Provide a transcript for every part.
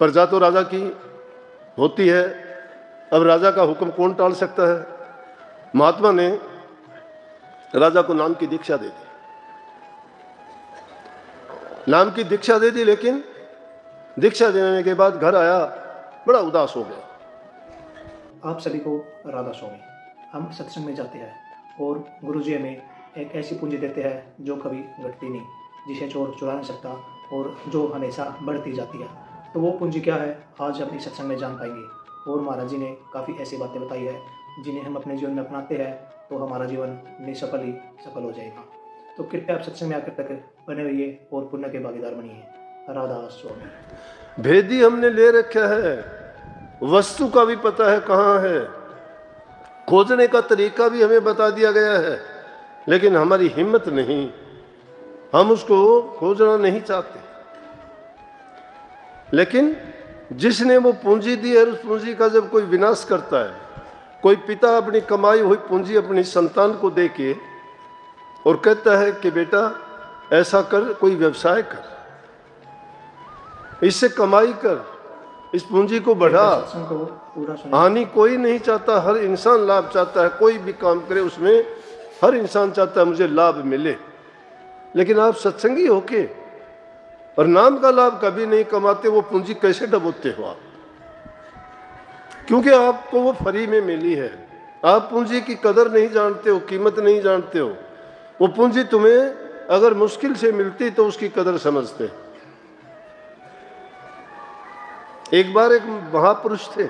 प्रजा तो राजा की होती है, अब राजा का हुक्म कौन टाल सकता है। महात्मा ने राजा को नाम की दीक्षा दे दी, नाम की दीक्षा दे दी, लेकिन दीक्षा देने के बाद घर आया, बड़ा उदास हो गया। आप सभी को राधा स्वामी। हम सत्संग में जाते हैं और गुरुजी हमें एक ऐसी पूंजी देते हैं जो कभी घटती नहीं, जिसे चोर चुरा नहीं सकता और जो हमेशा बढ़ती जाती है। तो वो पूंजी क्या है, आज अपनी सत्संग में जान पाएंगे। और महाराज जी ने काफ़ी ऐसी बातें बताई है जिन्हें हम अपने जीवन में अपनाते हैं तो हमारा जीवन निसफल ही सफल हो जाएगा। तो कृपया आप सत्संग में आकर तक बने रहिए और पुण्य के भागीदार बनिए। राधा स्वामी। भेदी हमने ले रखा है, वस्तु का भी पता है कहाँ है, खोजने का तरीका भी हमें बता दिया गया है, लेकिन हमारी हिम्मत नहीं, हम उसको खोजना नहीं चाहते। लेकिन जिसने वो पूंजी दी है, उस पूंजी का जब कोई विनाश करता है, कोई पिता अपनी कमाई हुई पूंजी अपनी संतान को दे के और कहता है कि बेटा ऐसा कर, कोई व्यवसाय कर, इससे कमाई कर, इस पूंजी को बढ़ा। हानि कोई नहीं चाहता, हर इंसान लाभ चाहता है। कोई भी काम करे उसमें हर इंसान चाहता है मुझे लाभ मिले। लेकिन आप सत्संगी होके और नाम का लाभ कभी नहीं कमाते, वो पूंजी कैसे डबोते हो आप? क्योंकि आपको वो फ्री में मिली है। आप पूंजी की कदर नहीं जानते हो, कीमत नहीं जानते हो। वो पूंजी तुम्हें अगर मुश्किल से मिलती तो उसकी कदर समझते। एक बार एक महापुरुष थे,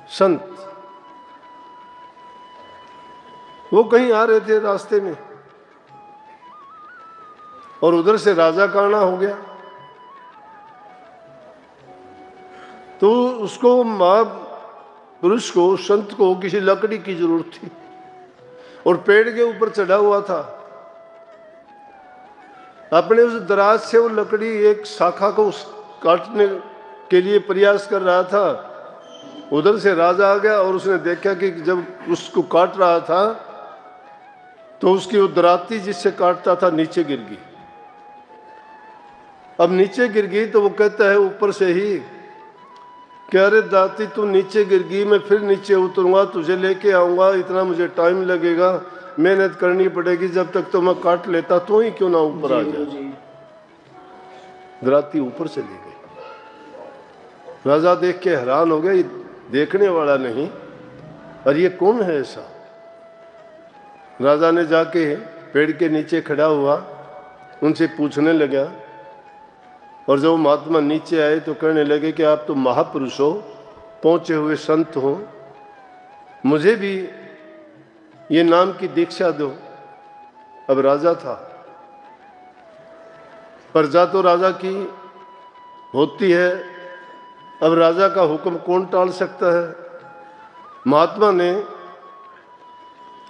संत, वो कहीं आ रहे थे रास्ते में और उधर से राजा का आना हो गया। तो उसको महापुरुष को, संत को किसी लकड़ी की जरूरत थी और पेड़ के ऊपर चढ़ा हुआ था। अपने उस दराज से वो लकड़ी एक शाखा को काटने के लिए प्रयास कर रहा था। उधर से राजा आ गया और उसने देखा कि जब उसको काट रहा था तो उसकी वो दराती जिससे काटता था नीचे गिर गई। अब नीचे गिर गई तो वो कहता है ऊपर से ही कि अरे दाती तू नीचे गिर गई, मैं फिर नीचे उतरूंगा, तुझे लेके आऊंगा, इतना मुझे टाइम लगेगा, मेहनत करनी पड़ेगी, जब तक तो मैं काट लेता, तो ही क्यों ना ऊपर आ जाए। दराती ऊपर चली गई। राजा देख के हैरान हो गया, ये देखने वाला नहीं, और ये कौन है ऐसा। राजा ने जाके पेड़ के नीचे खड़ा हुआ, उनसे पूछने लगा, और जब महात्मा नीचे आए तो कहने लगे कि आप तो महापुरुष हो, पहुंचे हुए संत हो, मुझे भी ये नाम की दीक्षा दो। अब राजा था, प्रजा तो राजा की होती है, अब राजा का हुक्म कौन टाल सकता है। महात्मा ने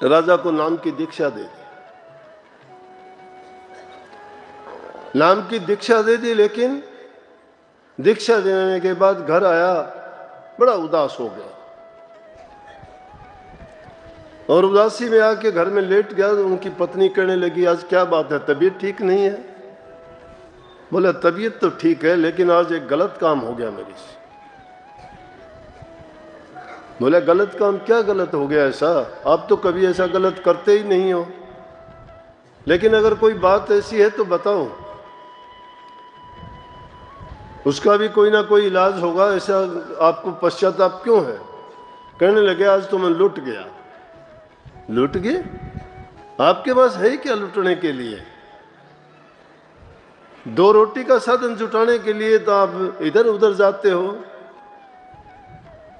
राजा को नाम की दीक्षा दे दी, नाम की दीक्षा दे दी, लेकिन दीक्षा देने के बाद घर आया, बड़ा उदास हो गया और उदासी में आके घर में लेट गया। उनकी पत्नी कहने लगी, आज क्या बात है, तबीयत ठीक नहीं है? बोला तबीयत तो ठीक है, लेकिन आज एक गलत काम हो गया मेरे से। बोला गलत काम? क्या गलत हो गया ऐसा? आप तो कभी ऐसा गलत करते ही नहीं हो, लेकिन अगर कोई बात ऐसी है तो बताओ, उसका भी कोई ना कोई इलाज होगा, ऐसा आपको पश्चाताप क्यों है? कहने लगे आज तो मैं लुट गया। लुट गए? आपके पास है क्या लुटने के लिए? दो रोटी का साधन जुटाने के लिए तो आप इधर उधर जाते हो,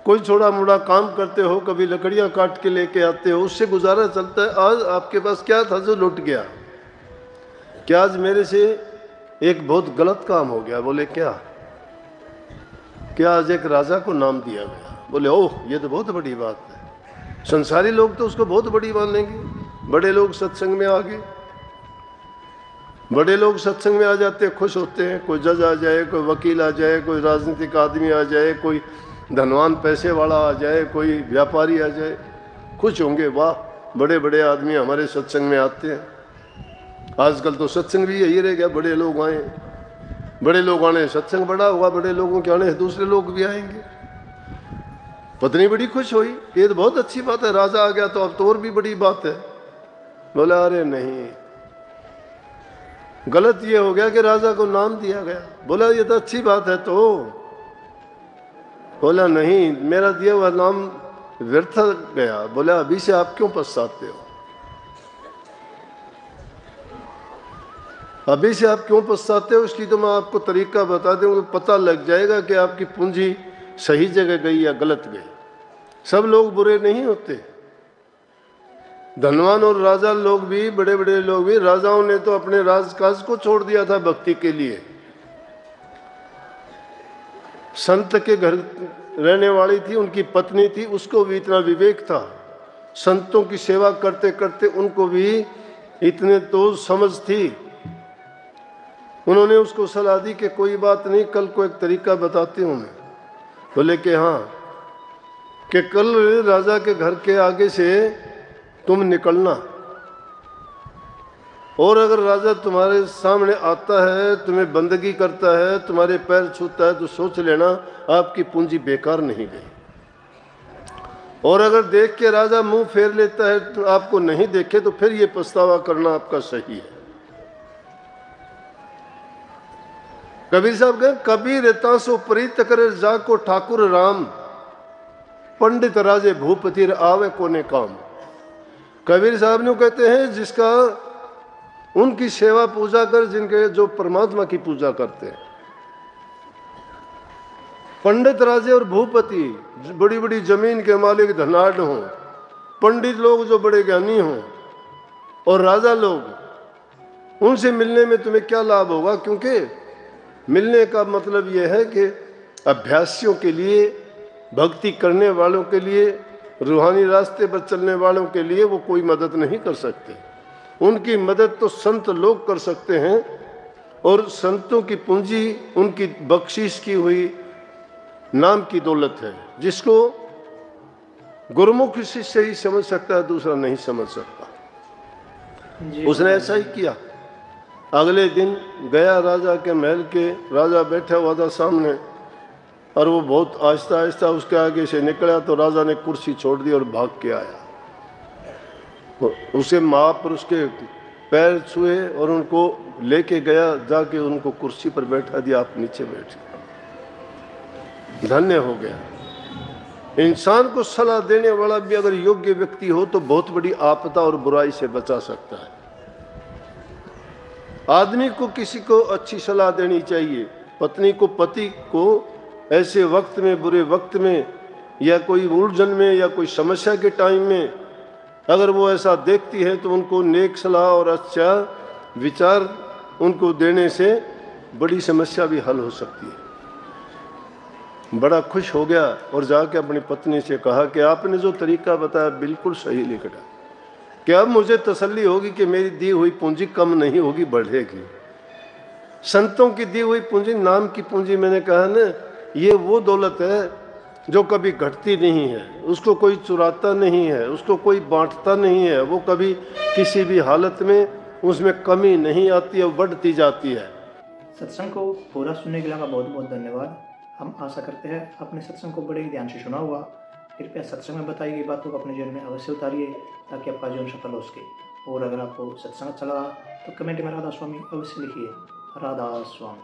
कोई छोटा मोटा काम करते हो, कभी लकड़ियां काट के लेके आते हो, उससे गुजारा चलता है। आज आपके पास क्या था जो लुट गया? क्या आज मेरे से एक बहुत गलत काम हो गया? बोले क्या? क्या आज एक राजा को नाम दिया गया? बोले ओह ये तो बहुत बड़ी बात है। संसारी लोग तो उसको बहुत बड़ी मान लेंगे, बड़े लोग सत्संग में आ गए, बड़े लोग सत्संग में आ जाते हैं, खुश होते हैं। कोई जज आ जाए, कोई वकील आ जाए, कोई राजनीतिक आदमी आ जाए, कोई धनवान पैसे वाला आ जाए, कोई व्यापारी आ जाए, खुश होंगे, वाह बड़े बड़े आदमी हमारे सत्संग में आते हैं। आजकल तो सत्संग भी यही रह गया, बड़े लोग आए। बड़े लोग आने, सत्संग बड़ा हुआ, बड़े लोगों के आने से दूसरे लोग भी आएंगे। पत्नी बड़ी खुश हुई, ये तो बहुत अच्छी बात है, राजा आ गया तो अब तो और भी बड़ी बात है। बोला अरे नहीं, गलत ये हो गया कि राजा को नाम दिया गया। बोला ये तो अच्छी बात है। तो बोला नहीं, मेरा दिया हुआ नाम व्यर्थ गया। बोला अभी से आप क्यों पछताते हो, अभी से आप क्यों पछताते हो, इसकी तो मैं आपको तरीका बता दूं तो पता लग जाएगा कि आपकी पूंजी सही जगह गई या गलत गई। सब लोग बुरे नहीं होते, धनवान और राजा लोग भी, बड़े बड़े लोग भी, राजाओं ने तो अपने राजकाज को छोड़ दिया था भक्ति के लिए। संत के घर रहने वाली थी, उनकी पत्नी थी, उसको भी इतना विवेक था, संतों की सेवा करते करते उनको भी इतने तो समझ थी। उन्होंने उसको सलाह दी कि कोई बात नहीं, कल को एक तरीका बताती हूँ मैं। बोले कि हाँ, कि कल राजा के घर के आगे से तुम निकलना, और अगर राजा तुम्हारे सामने आता है, तुम्हें बंदगी करता है, तुम्हारे पैर छूता है, तो सोच लेना आपकी पूंजी बेकार नहीं गई। और अगर देख के राजा मुंह फेर लेता है, तो आपको नहीं देखे, तो फिर ये पछतावा करना आपका सही है। कबीर साहब कहे, कबीर रेता सो प्रीत करे जाको ठाकुर राम, पंडित राजे भूपति आवे कोने काम। कबीर साहब ने कहते हैं जिसका उनकी सेवा पूजा कर, जिनके जो परमात्मा की पूजा करते हैं, पंडित राजे और भूपति, बड़ी बड़ी जमीन के मालिक धनाढ़ हों, पंडित लोग जो बड़े ज्ञानी हों, और राजा लोग, उनसे मिलने में तुम्हें क्या लाभ होगा? क्योंकि मिलने का मतलब यह है कि अभ्यासियों के लिए, भक्ति करने वालों के लिए, रूहानी रास्ते पर चलने वालों के लिए वो कोई मदद नहीं कर सकते। उनकी मदद तो संत लोग कर सकते हैं, और संतों की पूंजी उनकी बख्शिश की हुई नाम की दौलत है, जिसको गुरुमुख शिष्य ही समझ सकता है, दूसरा नहीं समझ सकता। उसने ऐसा ही किया। अगले दिन गया राजा के महल के, राजा बैठा हुआ था सामने, और वो बहुत आहिस्ता आहिस्ता उसके आगे से निकला, तो राजा ने कुर्सी छोड़ दी और भाग के आया। उसे महापुरुष के पैर छुए और उनको लेके गया, जाके उनको कुर्सी पर बैठा दिया, आप नीचे बैठे। धन्य हो गया। इंसान को सलाह देने वाला भी अगर योग्य व्यक्ति हो तो बहुत बड़ी आपदा और बुराई से बचा सकता है। आदमी को किसी को अच्छी सलाह देनी चाहिए। पत्नी को पति को ऐसे वक्त में, बुरे वक्त में, या कोई उलझन में, या कोई समस्या के टाइम में अगर वो ऐसा देखती है, तो उनको नेक सलाह और अच्छा विचार उनको देने से बड़ी समस्या भी हल हो सकती है। बड़ा खुश हो गया और जाके अपनी पत्नी से कहा कि आपने जो तरीका बताया बिल्कुल सही निकला, कि अब मुझे तसल्ली होगी कि मेरी दी हुई पूंजी कम नहीं होगी, बढ़ेगी। संतों की दी हुई पूंजी, नाम की पूंजी, मैंने कहा ना, ये वो दौलत है जो कभी घटती नहीं है, उसको कोई चुराता नहीं है, उसको कोई बांटता नहीं है, वो कभी किसी भी हालत में उसमें कमी नहीं आती है, बढ़ती जाती है। सत्संग को पूरा सुनने के लिए बहुत बहुत धन्यवाद। हम आशा करते हैं आपने सत्संग को बड़े ही ध्यान से सुना होगा। कृपया सत्संग में बताई गई बातों को अपने जीवन में अवश्य उतारिए, ताकि आपका जीवन सफल हो सके। और अगर आपको सत्संग अच्छा लगा तो कमेंट में राधा स्वामी अवश्य लिखिए। राधा स्वामी।